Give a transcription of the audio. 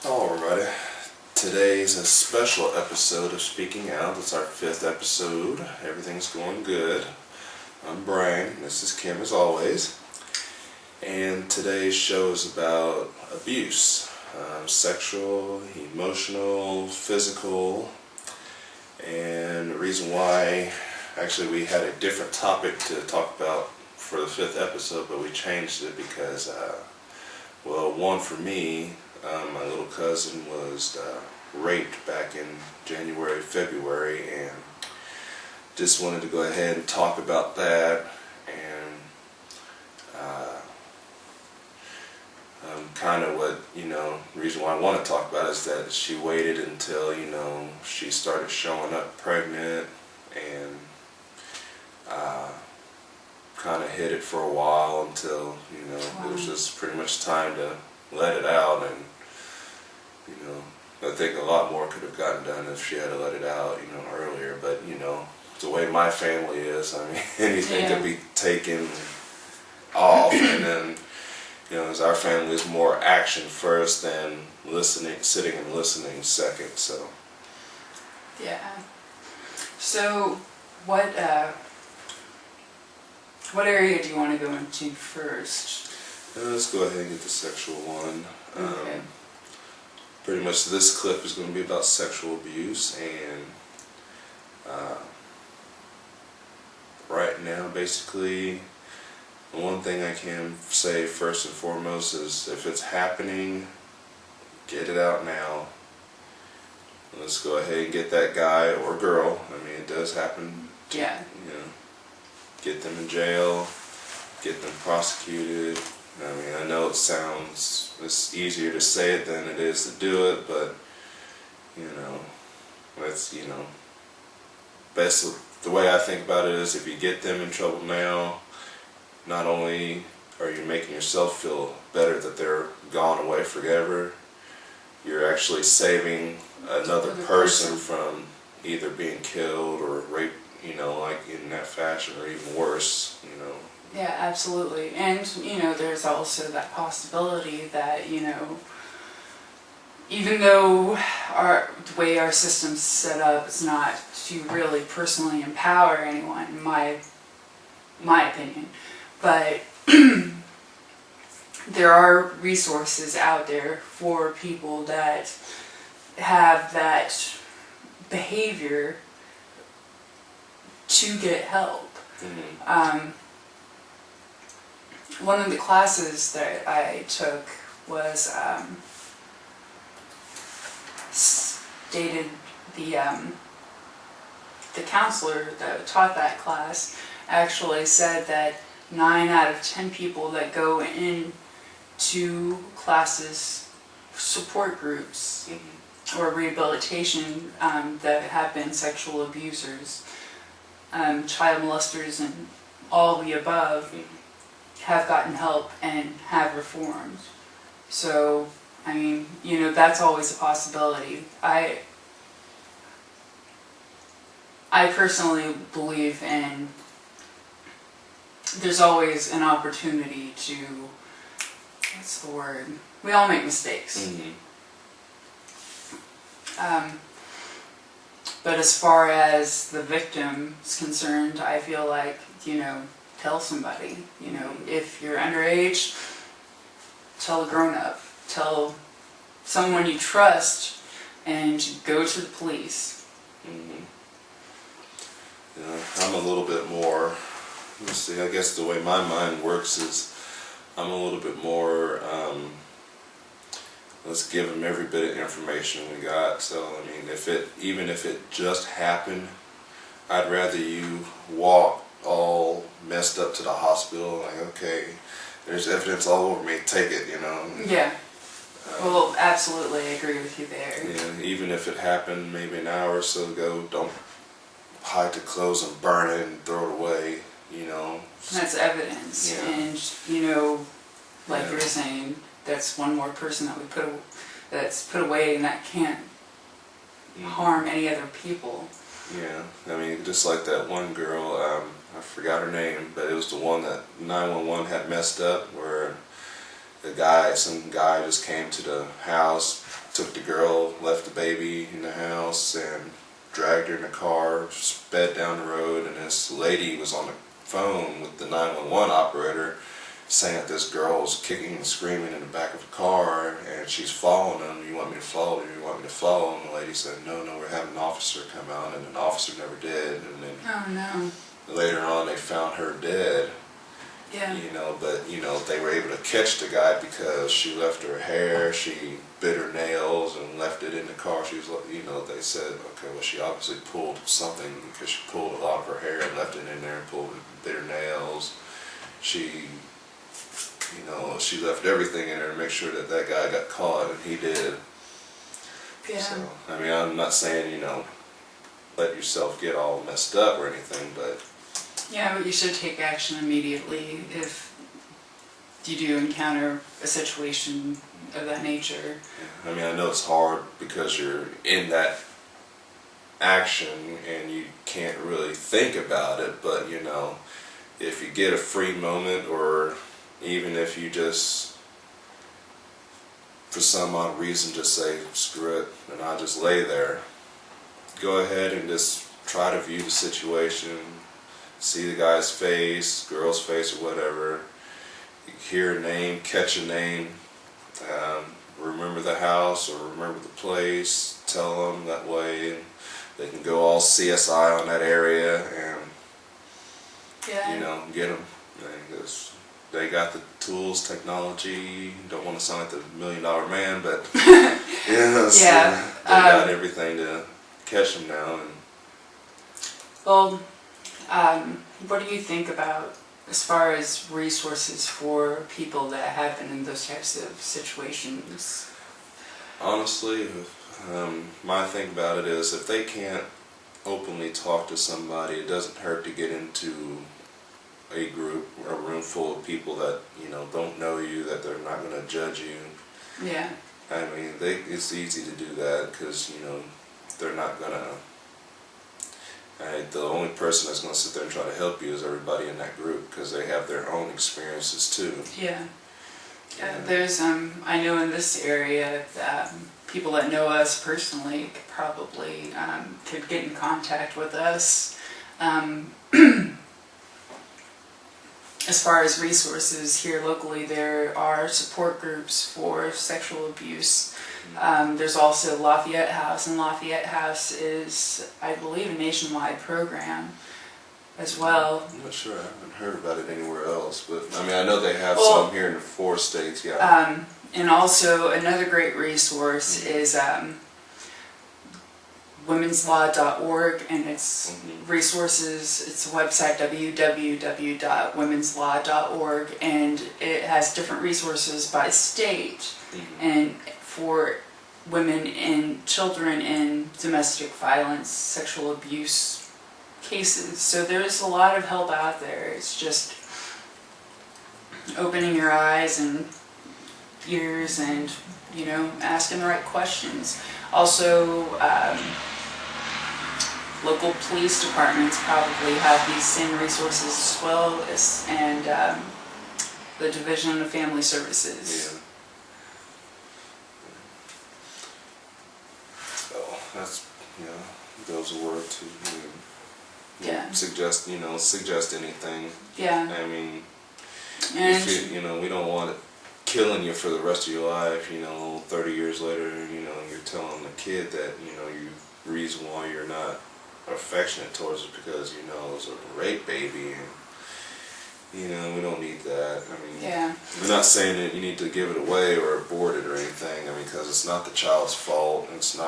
Alrighty, today's a special episode of Speaking Out. It's our 5th episode. Everything's going good. I'm Brian. This is Kim as always. And today's show is about abuse. Sexual, emotional, physical. And the reason why, actually we had a different topic to talk about for the 5th episode, but we changed it because, one for me, my little cousin was raped back in January, February, and just wanted to go ahead and talk about that. And kind of what, the reason why I want to talk about it is that she waited until, she started showing up pregnant, and kind of hid it for a while until, it was just pretty much time to let it out. And I think a lot more could have gotten done if she had let it out, earlier. But, the way my family is, I mean, anything could be taken off. And then, as our family is more action first than sitting and listening second, so. Yeah. So, what area do you want to go into first? Let's go ahead and get the sexual one. Okay. Pretty much this clip is going to be about sexual abuse, and right now basically the one thing I can say first and foremost is if it's happening, get it out now. Let's go ahead and get that guy or girl, I mean it does happen, Yeah. Get them in jail, get them prosecuted. I mean, I know it's easier to say it than it is to do it, but, that's, best, the way I think about it is if you get them in trouble now, not only are you making yourself feel better that they're gone away forever, you're actually saving another person from either being killed or raped, like in that fashion, or even worse, Yeah, absolutely. And, there's also that possibility that, even though the way our system's set up is not to really personally empower anyone, in my opinion, but there are resources out there for people that have that behavior to get help. One of the classes that I took was stated the counselor that taught that class actually said that 9 out of 10 people that go into classes, support groups, or rehabilitation that have been sexual abusers, child molesters, and all the above, have gotten help and have reformed. So, I mean, that's always a possibility. I personally believe in there's always an opportunity to, what's the word? We all make mistakes. But as far as the victim is concerned, I feel like, tell somebody. If you're underage, tell a grown-up. Tell someone you trust, and go to the police. I'm a little bit more, let's see, I guess the way my mind works is I'm a little bit more, let's give them every bit of information we got. So, I mean, even if it just happened, I'd rather you walk all messed up to the hospital, like, okay, there's evidence all over me, take it, Yeah. Well, absolutely, I agree with you there. Yeah, even if it happened maybe an hour or so ago, don't hide the clothes and burn it and throw it away, That's evidence, Yeah. and, like you were saying, that's one more person that that's put away, and that can't harm any other people. Yeah, I mean, just like that one girl, I forgot her name, but it was the one that 911 had messed up, where some guy just came to the house, took the girl, left the baby in the house, and dragged her in the car, sped down the road, and this lady was on the phone with the 911 operator saying that this girl was kicking and screaming in the back of the car, and she's following them. You want me to follow you? You want me to follow? And the lady said, no, we're having an officer come out, and an officer never did. And then Oh no. later on they found her dead. Yeah. But they were able to catch the guy because she left her hair, she bit her nails and left it in the car. She was, they said, okay, well, she obviously pulled something because she pulled a lot of her hair and left it in there and bit her nails. She left everything in there to make sure that guy got caught, and he did. Yeah. So, I mean, I'm not saying, let yourself get all messed up or anything, but... Yeah, but you should take action immediately if you do encounter a situation of that nature. I mean, I know it's hard because you're in that action and you can't really think about it, but if you get a free moment, or even if you just, for some odd reason, just say, screw it, and I'll just lay there, go ahead and just try to view the situation, see the guy's face, girl's face, or whatever, hear a name, catch a name, remember the house or remember the place, tell them that way, and they can go all CSI on that area and get them. Because they got the tools, technology. Don't want to sound like the $1 Million Man, but Yeah. They got everything to catch them now. And Well, what do you think about as far as resources for people that have been in those types of situations? honestly, my thing about it is, if they can't openly talk to somebody, it doesn't hurt to get into a group, a room full of people that don't know you, that they're not going to judge you. Yeah. I mean, it's easy to do that because they're not gonna. The only person that's gonna sit there and try to help you is everybody in that group, because they have their own experiences too. Yeah. There's I know in this area people that know us personally could probably could get in contact with us. As far as resources here locally, there are support groups for sexual abuse. There's also Lafayette House, and Lafayette House is, I believe, a nationwide program as well. I'm not sure. I haven't heard about it anywhere else, but I mean, I know they have some here in the 4 states. Yeah. And also another great resource is womenslaw.org, and its resources, it's a website, www.womenslaw.org, and it has different resources by state and for women and children in domestic violence, sexual abuse cases. So there's a lot of help out there. It's just opening your eyes and ears and asking the right questions. Also, local police departments probably have these same resources as well, and the Division of Family Services. Yeah. So that's goes a word to suggest anything. Yeah. I mean, And if we don't want it killing you for the rest of your life. 30 years later, you're telling the kid that you reason why you're not affectionate towards it because it was a rape baby, and we don't need that. I mean, we're not saying that you need to give it away or abort it or anything. I mean, because it's not the child's fault. It's not